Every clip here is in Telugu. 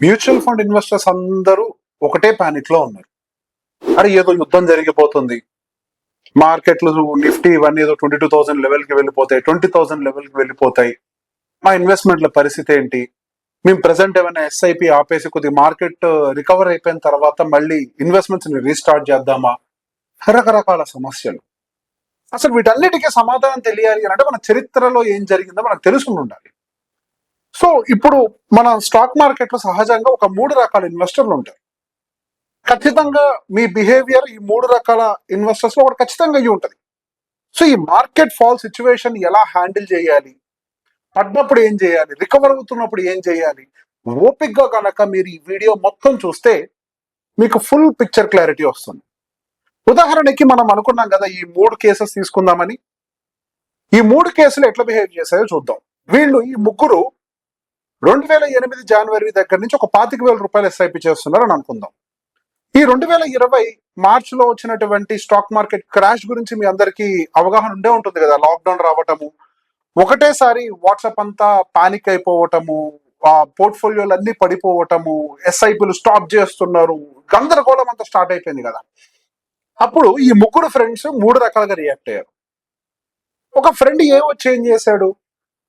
మ్యూచువల్ ఫండ్ ఇన్వెస్టర్స్ అందరూ ఒకటే పానిక్ లో ఉన్నారు. అరే ఏదో యుద్ధం జరిగిపోతుంది, మార్కెట్లు నిఫ్టీ ఇవన్నీ ఏదో 22,000 లెవెల్ కి వెళ్ళిపోతాయి, 20,000 లెవెల్ కి వెళ్ళిపోతాయి, మా ఇన్వెస్ట్మెంట్ల పరిస్థితి ఏంటి, మేము ప్రెసెంట్ ఏమైనా ఎస్ఐపి ఆపేసి కొద్దిగా మార్కెట్ రికవర్ అయిపోయిన తర్వాత మళ్ళీ ఇన్వెస్ట్మెంట్స్ ని రీస్టార్ట్ చేద్దామా, రకరకాల సమస్యలు. అసలు వీటన్నిటికీ సమాధానం తెలియాలి అని అంటే మన చరిత్రలో ఏం జరిగిందో మనకు తెలుసుకుని ఉండాలి. సో ఇప్పుడు మన స్టాక్ మార్కెట్ లో సహజంగా ఒక 3 రకాల ఇన్వెస్టర్లు ఉంటారు. ఖచ్చితంగా మీ బిహేవియర్ ఈ 3 రకాల ఇన్వెస్టర్స్ లో ఒకటి ఖచ్చితంగా అయ్యి ఉంటది. సో ఈ మార్కెట్ ఫాల్ సిచ్యువేషన్ ఎలా హ్యాండిల్ చేయాలి, పడ్డప్పుడు ఏం చేయాలి, రికవర్ అవుతున్నప్పుడు ఏం చేయాలి, ఓపిక్గా కనుక మీరు ఈ వీడియో మొత్తం చూస్తే మీకు ఫుల్ పిక్చర్ క్లారిటీ వస్తుంది. ఉదాహరణకి మనం అనుకున్నాం కదా ఈ 3 కేసెస్ తీసుకుందామని. ఈ 3 కేసులు ఎట్లా బిహేవ్ చేశాయో చూద్దాం. వీళ్ళు ఈ ముగ్గురు 2008 జనవరి దగ్గర నుంచి ఒక 25,000 రూపాయలు ఎస్ఐపి చేస్తున్నారు అని అనుకుందాం. ఈ 2020 మార్చ్ లో వచ్చినటువంటి స్టాక్ మార్కెట్ క్రాష్ గురించి మీ అందరికీ అవగాహన ఉండే ఉంటుంది కదా. లాక్డౌన్ రావటము, ఒకటేసారి వాట్సాప్ అంతా పానిక్ అయిపోవటము, ఆ పోర్ట్ఫోలియోలు అన్ని పడిపోవటము, ఎస్ఐపిలు స్టాప్ చేస్తున్నారు, గందరగోళం అంతా స్టార్ట్ అయిపోయింది కదా. అప్పుడు ఈ ముగ్గురు ఫ్రెండ్స్ 3 రకాలుగా రియాక్ట్ అయ్యారు. ఒక ఫ్రెండ్ చేంజ్ చేశాడు,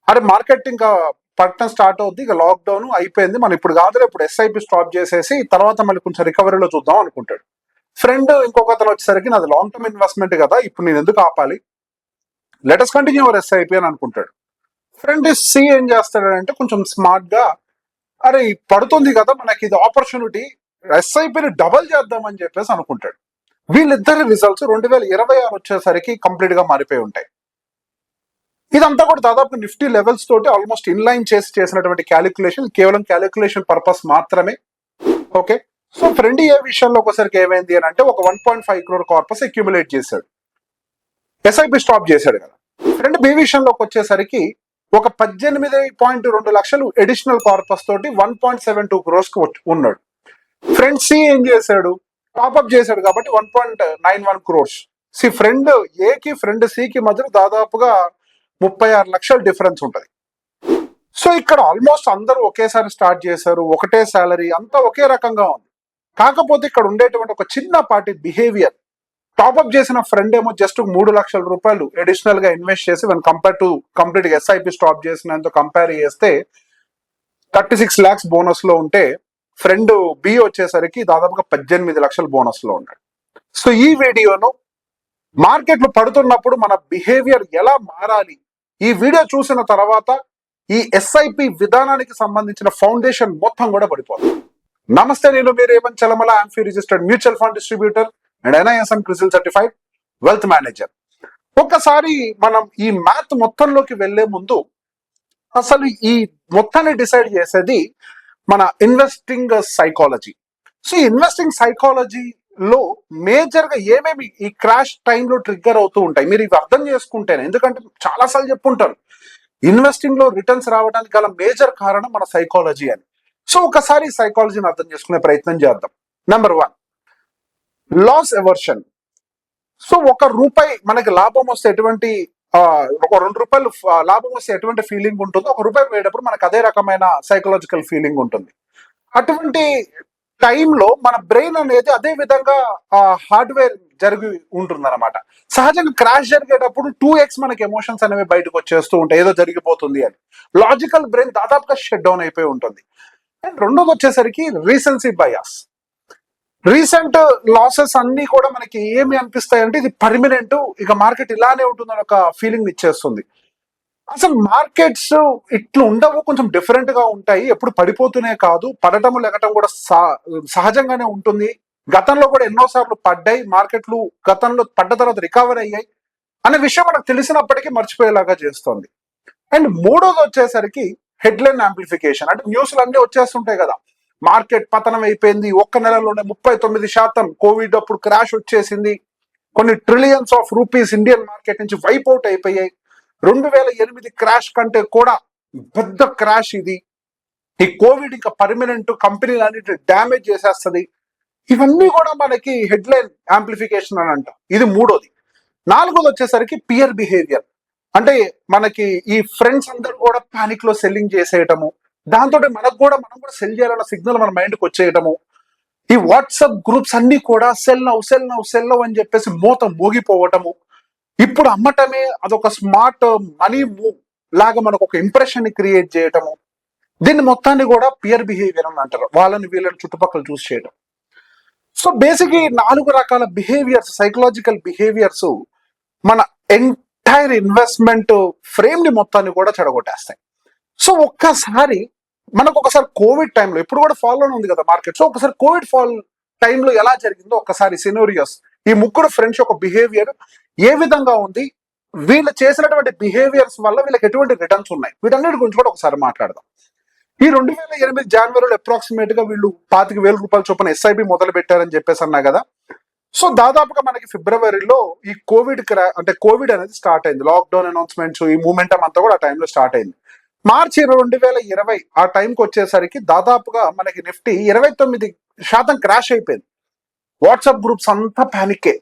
అరే మార్కెట్ ఇంకా పట్టణం స్టార్ట్ అవుద్ది, ఇక లాక్డౌన్ అయిపోయింది, మనం ఇప్పుడు కాదు ఇప్పుడు ఎస్ఐపి స్టాప్ చేసేసి తర్వాత మళ్ళీ కొంచెం రికవరీలో చూద్దాం అనుకుంటాడు. ఫ్రెండ్ ఇంకొక అతను వచ్చేసరికి నాది లాంగ్ టర్మ్ ఇన్వెస్ట్మెంట్ కదా, ఇప్పుడు నేను ఎందుకు ఆపాలి, లెటస్ కంటిన్యూ అవర్ ఎస్ఐపి అని అనుకుంటాడు. ఫ్రెండ్ సి ఏం చేస్తాడంటే కొంచెం స్మార్ట్ గా, అరే పడుతుంది కదా మనకి ఇది ఆపర్చునిటీ, ఎస్ఐపిని డబల్ చేద్దామని చెప్పేసి అనుకుంటాడు. వీళ్ళిద్దరి రిజల్ట్స్ 2026 వచ్చేసరికి కంప్లీట్ గా మారిపోయి ఉంటాయి. ఇదంతా కూడా దాదాపు నిఫ్టీ లెవెల్స్ తోటి ఆల్మోస్ట్ ఇన్లైన్ చేసినటువంటి క్యాలిక్యులేషన్, కేవలం క్యాలిక్యులేషన్ పర్పస్ మాత్రమే. ఓకే, సో ఫ్రెండ్ ఏ విషయంలో ఒకసారికి ఏమైంది అని అంటే ఒక 1.5 crore కార్పస్ అక్యుములేట్ చేశాడు, ఎస్ఐపి స్టాప్ చేశాడు కదా. ఫ్రెండ్ బి విషయంలోకి వచ్చేసరికి ఒక 18.2 లక్షలు అడిషనల్ కార్పస్ తోటి 1.72 crores ఉన్నాడు. ఫ్రెండ్ సి ఏం చేశాడు, టాప్అప్ చేశాడు కాబట్టి 1.91 crores. ఫ్రెండ్ ఏకి ఫ్రెండ్ సికి మధ్య దాదాపుగా 36 లక్షల డిఫరెన్స్ ఉంటది. సో ఇక్కడ ఆల్మోస్ట్ అందరూ ఒకేసారి స్టార్ట్ చేశారు, ఒకటే శాలరీ, అంతా ఒకే రకంగా ఉంది. కాకపోతే ఇక్కడ ఉండేటువంటి ఒక చిన్నపాటి బిహేవియర్, టాప్అప్ చేసిన ఫ్రెండ్ ఏమో జస్ట్ 3 లక్షల రూపాయలు అడిషనల్ గా ఇన్వెస్ట్ చేసి one compare to complete SIP stop చేసినంత కంపేర్ చేస్తే 36 lakhs బోనస్ లో ఉంటే, ఫ్రెండ్ బి వచ్చేసరికి దాదాపుగా 18 లక్షల బోనస్ లో ఉన్నాడు. సో ఈ వీడియోను మార్కెట్లు పడుతున్నప్పుడు మన బిహేవియర్ ఎలా మారాలి, ఈ వీడియో చూసిన తర్వాత ఈ ఎస్ఐపి విధానానికి సంబంధించిన ఫౌండేషన్ మొత్తం కూడా పడిపోతుంది. నమస్తే, నేను మీ Revanth Chalamala, AMFI registered mutual fund distributor and NISM CRISIL certified wealth manager. ఒక్కసారి మనం ఈ మ్యాథ్ మొత్తంలోకి వెళ్లే ముందు అసలు ఈ మొత్తాన్ని డిసైడ్ చేసేది మన ఇన్వెస్టింగ్ సైకాలజీ. సో ఈ ఇన్వెస్టింగ్ సైకాలజీలో మేజర్ గా ఏమేమి ఈ క్రాష్ టైంలో ట్రిగ్గర్ అవుతూ ఉంటాయి మీరు ఇవి అర్థం చేసుకుంటేనే, ఎందుకంటే చాలా సార్లు చెప్పుంటారు ఇన్వెస్టింగ్ లో రిటర్న్స్ రావడానికి గల మేజర్ కారణం మన సైకాలజీ అని. సో ఒకసారి సైకాలజీని అర్థం చేసుకునే ప్రయత్నం చేద్దాం. Number 1, loss aversion. సో ₹1 మనకి లాభం వస్తే ఎటువంటి ఒక ₹2 లాభం వస్తే ఎటువంటి ఫీలింగ్ ఉంటుందో, ₹1 పోయేటప్పుడు మనకు అదే రకమైన సైకలాజికల్ ఫీలింగ్ ఉంటుంది. అటువంటి టైంలో మన బ్రెయిన్ అనేది అదే విధంగా హార్డ్వేర్ జరిగి ఉంటుంది అనమాట. సహజంగా క్రాష్ జరిగేటప్పుడు 2x మనకి ఎమోషన్స్ అనేవి బయటకు వచ్చేస్తూ ఉంటాయి, ఏదో జరిగిపోతుంది అని. లాజికల్ బ్రెయిన్ దాదాపుగా షట్ డౌన్ అయిపోయి ఉంటుంది. అండ్ రెండోది వచ్చేసరికి రీసెన్సీ బయాస్. రీసెంట్ లాసెస్ అన్ని కూడా మనకి ఏమి అనిపిస్తాయి అంటే ఇది పర్మనెంట్, ఇక మార్కెట్ ఇలానే ఉంటుందని ఒక ఫీలింగ్ ఇచ్చేస్తుంది. అసలు మార్కెట్స్ ఇట్లు ఉండవు, కొంచెం డిఫరెంట్ గా ఉంటాయి, ఎప్పుడు పడిపోతూనే కాదు, పడటం లెగటం కూడా సహజంగానే ఉంటుంది. గతంలో కూడా ఎన్నోసార్లు పడ్డాయి మార్కెట్లు, గతంలో పడ్డ తర్వాత రికవర్ అయ్యాయి అనే విషయం మనకు తెలిసినప్పటికీ మర్చిపోయేలాగా చేస్తుంది. అండ్ మూడోది వచ్చేసరికి హెడ్లైన్ యాంప్లిఫికేషన్. అంటే న్యూస్లు అన్ని వచ్చేస్తుంటాయి కదా, మార్కెట్ పతనం అయిపోయింది, ఒక్క నెలలోనే 39% కోవిడ్ అప్పుడు క్రాష్ వచ్చేసింది, కొన్ని trillions of rupees Indian market నుంచి వైప్ అవుట్ అయిపోయాయి, 2008 క్రాష్ కంటే కూడా పెద్ద క్రాష్ ఇది, ఈ కోవిడ్ ఇంకా పర్మనెంట్, కంపెనీలు అన్నిటి డ్యామేజ్ చేసేస్తుంది. ఇవన్నీ కూడా మనకి హెడ్లైన్ యాంప్లిఫికేషన్ అని అంటాం. ఇది మూడోది. నాలుగోది వచ్చేసరికి పియర్ బిహేవియర్. అంటే మనకి ఈ ఫ్రెండ్స్ అందరూ కూడా పానిక్ లో సెల్లింగ్ చేసేయటము, దాంతో మనం కూడా సెల్ చేయాలన్న సిగ్నల్ మన మైండ్కి వచ్చేయటము. ఈ వాట్సాప్ గ్రూప్స్ అన్ని కూడా cell now cell now cell now అని చెప్పేసి మూత మోగిపోవటము. ఇప్పుడు అమ్మటమే అదొక స్మార్ట్ మనీ మూవ్ లాగా మనకు ఒక ఇంప్రెషన్ ని క్రియేట్ చేయటము. దీన్ని మొత్తాన్ని కూడా పియర్ బిహేవియర్ అని అంటారు, వాళ్ళని వీళ్ళని చుట్టుపక్కల చూసి చేయడం. సో బేసిక్ ఈ 4 రకాల బిహేవియర్స్, సైకలాజికల్ బిహేవియర్స్ మన ఎంటైర్ ఇన్వెస్ట్మెంట్ ఫ్రేమ్ ని మొత్తాన్ని కూడా చెడగొట్టేస్తాయి. సో ఒక్కసారి ఒకసారి కోవిడ్ టైంలో, ఇప్పుడు కూడా ఫాలోనే ఉంది కదా మార్కెట్, సో ఒకసారి కోవిడ్ టైంలో ఎలా జరిగిందో ఒక్కసారి సినోరియోస్, ఈ ముగ్గురు ఫ్రెండ్స్ యొక్క బిహేవియర్ ఏ విధంగా ఉంది, వీళ్ళు చేసినటువంటి బిహేవియర్స్ వల్ల వీళ్ళకి ఎటువంటి రిటర్న్స్ ఉన్నాయి, వీటన్నిటి గురించి కూడా ఒకసారి మాట్లాడదాం. ఈ 2008 జనవరిలో అప్రాక్సిమేట్ గా వీళ్ళు 25,000 రూపాయల చొప్పున ఎస్ఐబి మొదలు పెట్టారని చెప్పేసి అన్నా కదా. సో దాదాపుగా మనకి ఫిబ్రవరిలో ఈ కోవిడ్ అనేది స్టార్ట్ అయింది. లాక్డౌన్ అనౌన్స్మెంట్స్, ఈ మూమెంటం అంతా కూడా ఆ టైంలో స్టార్ట్ అయింది. మార్చి 2020 ఆ టైంకి వచ్చేసరికి దాదాపుగా మనకి నిఫ్టీ 29% క్రాష్ అయిపోయింది. వాట్సాప్ గ్రూప్స్ అంతా ప్యానిక్కే,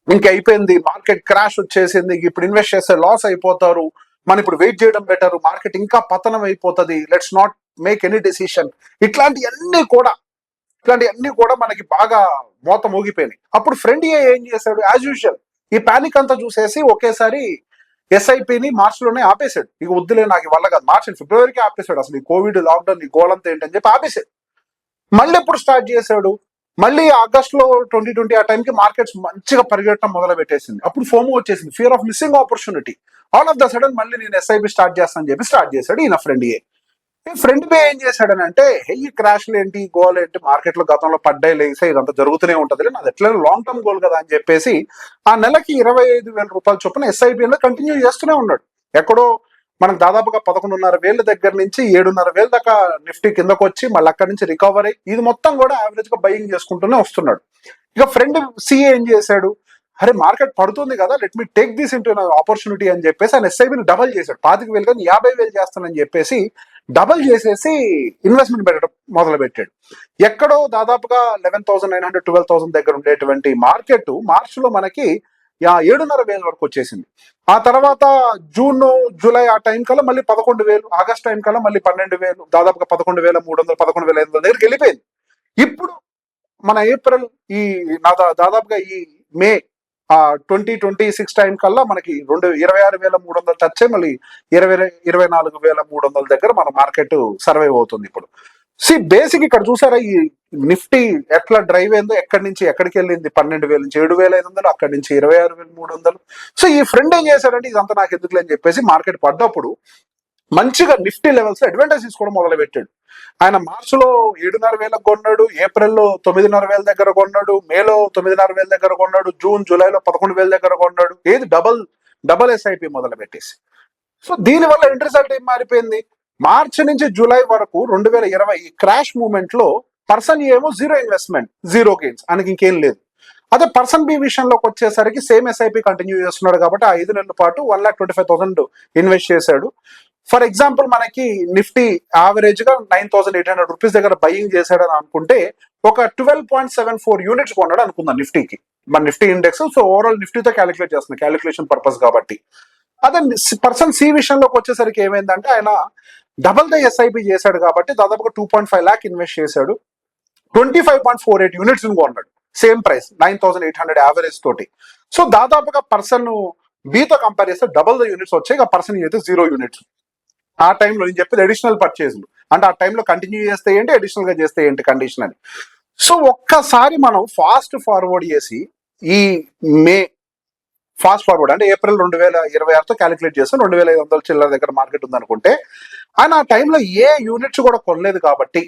ఇంక అయిపోయింది, మార్కెట్ క్రాష్ వచ్చేసింది, ఇప్పుడు ఇన్వెస్ట్ చేస్తే లాస్ అయిపోతారు, మనం ఇప్పుడు వెయిట్ చేయడం బెటర్, మార్కెట్ ఇంకా పతనం అయిపోతుంది, let's not make any decision. ఇట్లాంటివన్నీ కూడా మనకి బాగా మోత మోగిపోయినాయి. అప్పుడు ఫ్రెండ్ ఏం చేశాడు, యాజ్ యూజువల్ ఈ పానిక్ అంతా చూసేసి ఒకేసారి ఎస్ఐపిని మార్చిలోనే ఆపేశాడు. ఇక వద్దులే, నాకు వల్ల కాదు, ఫిబ్రవరికి ఆపేశాడు. అసలు ఈ కోవిడ్ లాక్డౌన్, ఈ గోలంతా ఏంటని చెప్పి ఆపేశాడు. మళ్ళీ ఎప్పుడు స్టార్ట్ చేశాడు, మళ్ళీ ఆగస్టులో 2020 ఆ టైంకి మార్కెట్స్ మంచిగా పరిగెట్టడం మొదలు పెట్టేసింది. అప్పుడు ఫోమో వచ్చేసింది, fear of missing opportunity. All of the sudden మళ్ళీ నేను ఎస్ఐపి స్టార్ట్ చేస్తానని చెప్పి స్టార్ట్ చేశాడు ఈయన ఫ్రెండ్ ఏం చేశాడని అంటే, ఈ క్రాష్లు ఏంటి, గోల్ ఏంటి, మార్కెట్ లో గతంలో పడ్డాయి లేసే ఇదంతా జరుగుతూనే ఉంటది, నాది ఎట్లా లాంగ్ టర్మ్ గోల్ కదా అని చెప్పేసి ఆ నెలకి 25,000 రూపాయల చొప్పున ఎస్ఐపి కంటిన్యూ చేస్తూనే ఉన్నాడు. ఎక్కడో మనకు దాదాపుగా 11,500 దగ్గర నుంచి 7,500 దాకా నిఫ్టీ కిందకు వచ్చి మళ్ళీ అక్కడి నుంచి రికవర్ అయ్యి ఇది మొత్తం కూడా యావరేజ్ గా బయింగ్ చేసుకుంటూనే వస్తున్నాడు. ఇక ఫ్రెండ్ సిఏ ఏం చేశాడు, అరే మార్కెట్ పడుతుంది కదా, let me take this into opportunity అని చెప్పేసి ఆయన ఎస్ఐబిని డబల్ చేశాడు. 25,000 కానీ 50,000 చేస్తానని చెప్పేసి డబల్ చేసేసి ఇన్వెస్ట్మెంట్ పెట్టడం మొదలు పెట్టాడు. ఎక్కడో దాదాపుగా 11,900 12,000 దగ్గర ఉండేటువంటి మార్కెట్ మార్చిలో మనకి 7,500 వరకు వచ్చేసింది. ఆ తర్వాత జూన్ జూలై ఆ టైం కల్లా మళ్ళీ 11,000, ఆగస్ట్ టైం కల్లా మళ్ళీ 12,000, దాదాపుగా 11,300 11,500 దగ్గరికి వెళ్ళిపోయింది. ఇప్పుడు మన ఏప్రిల్ దాదాపుగా ఈ మే 2026 టైం కల్లా మనకి 26,300 టచ్ అయ్యి మళ్ళీ 24,300 దగ్గర మన మార్కెట్ సర్వైవ్ అవుతుంది ఇప్పుడు. బేసిక్ ఇక్కడ చూసారా ఈ నిఫ్టీ ఎట్లా డ్రైవ్ అయిందో, ఎక్కడి నుంచి ఎక్కడికి వెళ్ళింది, 12,000 నుంచి 7,500, అక్కడి నుంచి 26,300. సో ఈ ఫ్రెండ్ ఏం చేశాడంటే, ఇదంతా నాకు ఎందుకులే అని చెప్పేసి మార్కెట్ పడ్డప్పుడు మంచిగా నిఫ్టీ లెవెల్స్ లో అడ్వాంటేజ్ తీసుకోవడం మొదలు పెట్టాడు. ఆయన మార్చిలో 7,500 కొన్నాడు, ఏప్రిల్లో 9,500 దగ్గర కొన్నాడు, మేలో 9,500 దగ్గర కొన్నాడు, జూన్ జూలైలో 11,000 దగ్గర కొన్నాడు. ఏది డబల్ ఎస్ఐపి మొదలు పెట్టేసి. సో దీనివల్ల ఎండ్ రిజల్ట్ ఏం మారిపోయింది, మార్చి నుంచి జూలై వరకు 2020 క్రాష్ మూమెంట్ లో పర్సన్ ఏమో జీరో ఇన్వెస్ట్మెంట్, జీరో గెయిన్స్, ఆయనకి ఇంకేం లేదు. అదే పర్సన్ బి విషయంలోకి వచ్చేసరికి సేమ్ ఎస్ఐపి కంటిన్యూ చేస్తున్నాడు కాబట్టి ఆ 5 నెలల పాటు 1,25,000 ఇన్వెస్ట్ చేశాడు. ఫర్ ఎగ్జాంపుల్ మనకి నిఫ్టీ యావరేజ్ గా 9,800 రూపీస్ దగ్గర బయింగ్ చేశాడని అనుకుంటే ఒక 12.74 యూనిట్స్ కొన్నాడు అనుకుందాం నిఫ్టీకి, మన నిఫ్టీ ఇండెక్స్. సో ఓవరాల్ నిఫ్టీతో క్యాలిక్యులేట్ చేస్తుంది, క్యాలిక్యులేషన్ పర్పస్ కాబట్టి. అదే పర్సన్ సి విషయంలోకి వచ్చేసరికి ఏమైందంటే, ఆయన డబల్ ద ఎస్ఐపి చేశాడు కాబట్టి దాదాపుగా 2.5 lakh ఇన్వెస్ట్ చేశాడు, 25.48 యూనిట్స్ కొన్నాడు, సేమ్ ప్రైస్ 9,800 యావరేజ్ తోటి. సో దాదాపుగా పర్సన్ బితో కంపేర్ చేస్తే డబల్ ద యూనిట్స్ వచ్చాయి, పర్సన్ అయితే 0 యూనిట్స్. ఆ టైంలో నేను చెప్పేది అడిషనల్ పర్చేజ్లు, అంటే ఆ టైంలో కంటిన్యూ చేస్తే ఏంటి, అడిషనల్ గా చేస్తే ఏంటి కండిషన్ అని. సో ఒక్కసారి మనం ఫాస్ట్ ఫార్వర్డ్ చేసి ఈ మే ఫాస్ట్ ఫార్వర్డ్ అంటే ఏప్రిల్ 2026తో క్యాలిక్యులేట్ చేస్తే 2,500 చిల్లర దగ్గర మార్కెట్ ఉందనుకుంటే, ఆయన ఆ టైంలో ఏ యూనిట్స్ కూడా కొనలేదు కాబట్టి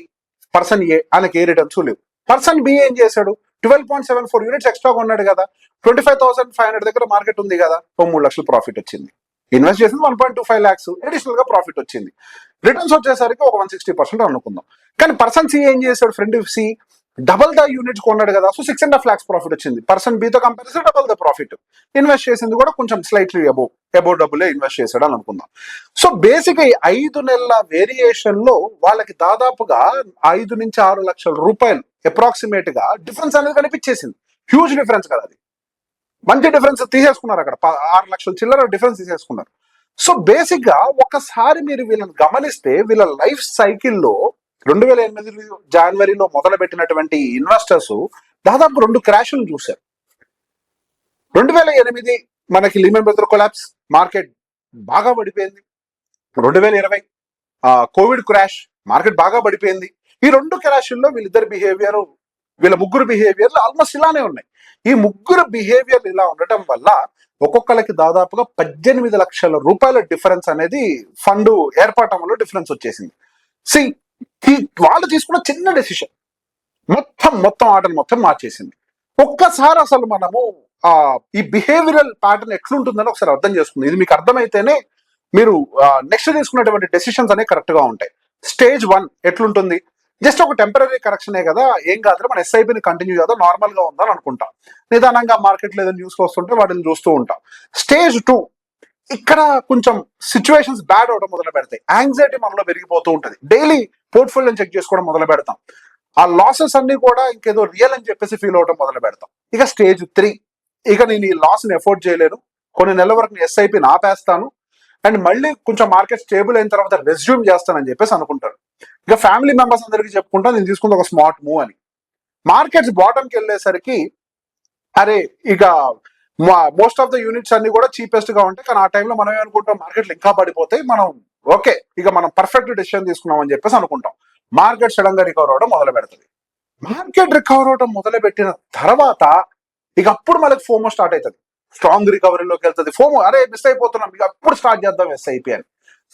పర్సన్ ఏ ఆయనకి ఏ రిటర్న్స్ లేవు. పర్సన్ బి ఏం చేశాడు, 12.74 యూనిట్స్ ఎక్స్ట్రా కొన్నాడు కదా, 25,500 దగ్గర మార్కెట్ ఉంది కదా, 3 లక్షలు ప్రాఫిట్ వచ్చింది. ఇన్వెస్ట్ చేసింది 1.25 lakhs, అడిషనల్ గా ప్రాఫిట్ వచ్చింది. రిటర్న్స్ వచ్చేసరికి ఒక 160% అనుకుందాం. కానీ పర్సన్ సి ఏం చేశాడు, friend C double the units కొన్నాడు కదా, సో 6.5 lakhs ప్రాఫిట్ వచ్చింది. పర్సన్ బితో కంపేర్ చేస్తే డబల్ ద ప్రాఫిట్. ఇన్వెస్ట్ చేసింది కూడా కొంచెం స్లైట్లీ అబౌవ్ డబుల్ ఇన్వెస్ట్ చేశాడు అని అనుకుందాం. సో బేసిక్ ఈ 5 నెలల వేరియేషన్ లో వాళ్ళకి దాదాపుగా 5 నుంచి 6 లక్షల రూపాయలు అప్రాక్సిమేట్ గా డిఫరెన్స్ అనేది కనిపించేసింది. హ్యూజ్ డిఫరెన్స్ కదా అది, మంచి డిఫరెన్స్ తీసేసుకున్నారు. అక్కడ 6 లక్షల చిల్లర డిఫరెన్స్ తీసేసుకున్నారు. సో బేసిక్ గా ఒకసారి మీరు వీళ్ళని గమనిస్తే వీళ్ళ లైఫ్ సైకిల్లో 2008 జనవరిలో మొదలు పెట్టినటువంటి ఇన్వెస్టర్స్ దాదాపు 2 క్రాష్లు చూశారు. 2008 మనకి లీమన్ బ్రదర్ కొలాప్స్, మార్కెట్ బాగా పడిపోయింది. 2020 కోవిడ్ క్రాష్, మార్కెట్ బాగా పడిపోయింది. ఈ 2 క్రాష్ల్లో వీళ్ళ ముగ్గురు బిహేవియర్లు ఆల్మోస్ట్ ఇలానే ఉన్నాయి. ఈ ముగ్గురు బిహేవియర్లు ఇలా ఉండటం వల్ల ఒక్కొక్కరికి దాదాపుగా 18 లక్షల రూపాయల డిఫరెన్స్ అనేది ఫండ్ ఏర్పడటంలో డిఫరెన్స్ వచ్చేసింది. వాళ్ళు తీసుకున్న చిన్న డెసిషన్ మొత్తం ఆటలు మొత్తం మార్చేసింది. ఒక్కసారి అసలు మనము ఈ బిహేవియరల్ ప్యాటర్న్ ఎట్లుంటుందని ఒకసారి అర్థం చేసుకుంది. ఇది మీకు అర్థమైతేనే మీరు నెక్స్ట్ తీసుకున్నటువంటి డెసిషన్స్ అనేవి కరెక్ట్ గా ఉంటాయి. స్టేజ్ 1 ఎట్లుంటుంది? జస్ట్ ఒక టెంపరీ కరెక్షనే కదా, ఏం కాదు, మన ఎస్ఐపిని కంటిన్యూ చేద్దాం, నార్మల్ గా ఉందని అనుకుంటాం. నిదానంగా మార్కెట్లో ఏదైనా న్యూస్ వస్తుంటే వాటిని చూస్తూ ఉంటాం. స్టేజ్ 2 ఇక్కడ కొంచెం సిచ్యువేషన్స్ బ్యాడ్ అవడం మొదలు పెడతాయి. యాంగ్జైటీ మనలో పెరిగిపోతూ ఉంటుంది. డైలీ పోర్ట్ఫోలియోని చెక్ చేసుకోవడం మొదలు పెడతాం. ఆ లాసెస్ అన్ని కూడా ఇంకేదో రియల్ అని చెప్పేసి ఫీల్ అవడం మొదలు పెడతాం. ఇక స్టేజ్ 3, ఇక నేను ఈ లాస్ ని ఎఫోర్డ్ చేయలేను, కొన్ని నెలల వరకు ఎస్ఐపిని ఆపేస్తాను అండ్ మళ్ళీ కొంచెం మార్కెట్ స్టేబుల్ అయిన తర్వాత రెజ్యూమ్ చేస్తానని చెప్పేసి అనుకుంటారు. ఇక ఫ్యామిలీ మెంబర్స్ అందరికీ చెప్పుకుంటా నేను తీసుకుంటే ఒక స్మార్ట్ మూవ్ అని. మార్కెట్స్ బాటంకి వెళ్ళేసరికి అరే ఇక మోస్ట్ ఆఫ్ ద యూనిట్స్ అన్ని కూడా చీపెస్ట్ గా ఉంటాయి, కానీ ఆ టైంలో మనం ఏమనుకుంటాం, మార్కెట్లు ఇంకా పడిపోతాయి, మనం ఓకే ఇక మనం పర్ఫెక్ట్ డెసిషన్ తీసుకున్నాం అని చెప్పేసి అనుకుంటాం. మార్కెట్ సడన్ గా రికవర్ అవడం మొదలు పెడుతుంది. మార్కెట్ రికవర్ అవడం మొదలు పెట్టిన తర్వాత ఇక అప్పుడు మనకి ఫోమో స్టార్ట్ అవుతుంది. స్ట్రాంగ్ రికవరీలోకి వెళ్తుంది. ఫోమో, అరే మిస్ అయిపోతున్నాం, ఇక అప్పుడు స్టార్ట్ చేద్దాం ఎస్ఐపి అని.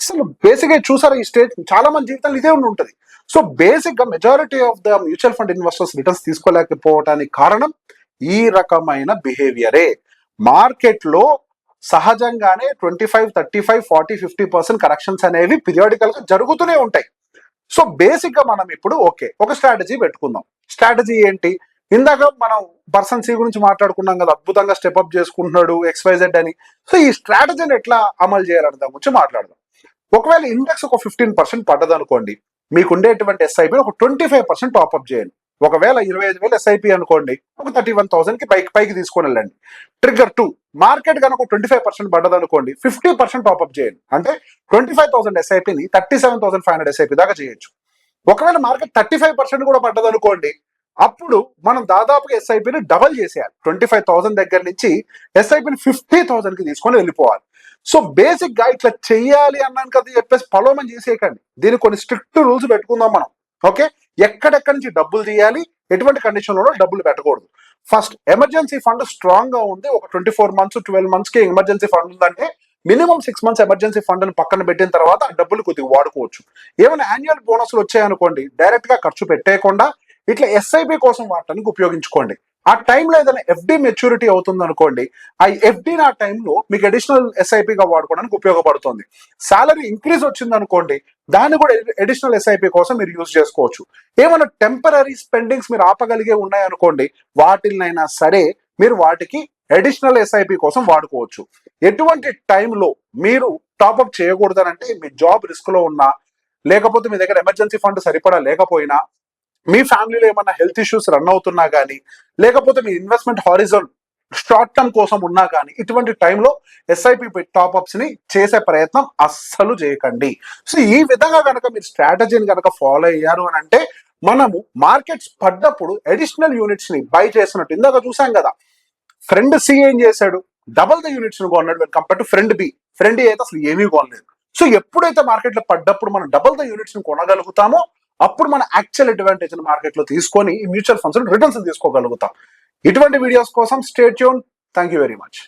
అసలు బేసిక్ గా చూసారా, ఈ స్టేజ్ చాలా మంది జీవితాలు ఇదే ఉంటుంది. సో బేసిక్ గా majority of the mutual fund investors returns తీసుకోలేకపోవడానికి కారణం ఈ రకమైన బిహేవియరే. మార్కెట్ లో సహజంగానే 25, 35, 40, 50% కరెక్షన్స్ అనేవి పీరియాడికల్ గా జరుగుతూనే ఉంటాయి. సో బేసిక్ గా మనం ఇప్పుడు ఒక స్ట్రాటజీ పెట్టుకుందాం. స్ట్రాటజీ ఏంటి? ఇందాక మనం పర్సన్ సి గురించి మాట్లాడుకున్నాం కదా, అద్భుతంగా స్టెప్అప్ చేసుకుంటున్నాడు XYZ అని. సో ఈ స్ట్రాటజీని ఎట్లా అమలు చేయాలని దాని గురించి మాట్లాడదాం. ఒకవేళ ఇండెక్స్ ఒక 15% పడ్డది అనుకోండి, మీకు ఉండేటువంటి ఎస్ఐపి ఒక 25% టాప్అప్ చేయండి. ఒకవేళ 25,000 ఎస్ఐపి అనుకోండి, ఒక 31,000 కి పైకి తీసుకొని వెళ్ళండి. ట్రిగ్గర్ 2, మార్కెట్ కనుక 25% పడ్డది అనుకోండి, 50% టాప్అప్ చేయండి. అంటే 25,000 ఎస్ఐపిని 37,500 ఎస్ఐపి దాకా చేయొచ్చు. ఒకవేళ మార్కెట్ 35% కూడా పడ్డది అనుకోండి, అప్పుడు మనం దాదాపుగా ఎస్ఐపిని డబల్ చేసేయాలి. 25,000 దగ్గర నుంచి ఎస్ఐపిని 50,000 కి తీసుకొని వెళ్ళిపోవాలి. సో బేసిక్ గా ఇట్లా చెయ్యాలి అన్నాను కదా చెప్పేసి పొలోమని చేసేయకండి. దీనికి కొన్ని స్ట్రిక్ట్ రూల్స్ పెట్టుకుందాం మనం. ఓకే, ఎక్కడెక్కడి నుంచి డబ్బులు తీయాలి, ఎటువంటి కండిషన్ లో డబ్బులు పెట్టకూడదు. ఫస్ట్, ఎమర్జెన్సీ ఫండ్ స్ట్రాంగ్ గా ఉంది. ఒక 24 months 12 months కి ఎమర్జెన్సీ ఫండ్ ఉందంటే మినిమం 6 months ఎమర్జెన్సీ ఫండ్ ని పక్కన పెట్టిన తర్వాత ఆ డబ్బులు కొద్దిగా వాడుకోవచ్చు. ఏమైనా యాన్యువల్ బోనస్లు వచ్చాయనుకోండి, డైరెక్ట్ గా ఖర్చు పెట్టేయకుండా ఇట్లా ఎస్ఐపి కోసం వాడటానికి ఉపయోగించుకోండి. ఆ టైంలో ఏదైనా ఎఫ్డి మెచ్యూరిటీ అవుతుంది అనుకోండి, ఆ ఎఫ్డిని ఆ టైంలో మీకు అడిషనల్ ఎస్ఐపిగా వాడుకోవడానికి ఉపయోగపడుతుంది. సాలరీ ఇంక్రీజ్ వచ్చింది అనుకోండి, దాన్ని కూడా అడిషనల్ ఎస్ఐపి కోసం మీరు యూజ్ చేసుకోవచ్చు. ఏమైనా టెంపరీ స్పెండింగ్స్ మీరు ఆపగలిగే ఉన్నాయనుకోండి, వాటినైనా సరే మీరు వాటికి అడిషనల్ ఎస్ఐపి కోసం వాడుకోవచ్చు. ఎటువంటి టైంలో మీరు టాప్అప్ చేయకూడదనంటే, మీ జాబ్ రిస్క్ లో ఉన్నా, లేకపోతే మీ దగ్గర ఎమర్జెన్సీ ఫండ్ సరిపడా లేకపోయినా, మీ ఫ్యామిలీలో ఏమన్నా హెల్త్ ఇష్యూస్ రన్ అవుతున్నా కానీ, లేకపోతే మీ ఇన్వెస్ట్మెంట్ హారిజన్ షార్ట్ టర్మ్ కోసం ఉన్నా కానీ, ఇటువంటి టైంలో ఎస్ఐపి టాప్అప్స్ ని చేసే ప్రయత్నం అస్సలు చేయకండి. సో ఈ విధంగా కనుక మీరు స్ట్రాటజీని కనుక ఫాలో అయ్యారు అని అంటే, మనము మార్కెట్స్ పడ్డప్పుడు అడిషనల్ యూనిట్స్ ని బై చేసినట్టు ఇందాక చూసాం కదా. ఫ్రెండ్ సి ఏం చేశాడు, డబల్ ద యూనిట్స్ ని కొన్నాడు compare to friend B. Friend A అయితే అసలు ఏమీ కొనలేదు. సో ఎప్పుడైతే మార్కెట్ లో పడ్డప్పుడు మనం డబల్ ద యూనిట్స్ ని కొనగలుగుతామో, అప్పుడు మన యాక్చువల్ అడ్వాంటేజ్ మార్కెట్ లో తీసుకొని ఈ మ్యూచువల్ ఫండ్స్ రిటర్న్స్ తీసుకోగలుగుతాం. ఇటువంటి వీడియోస్ కోసం stay tune. Thank you very much.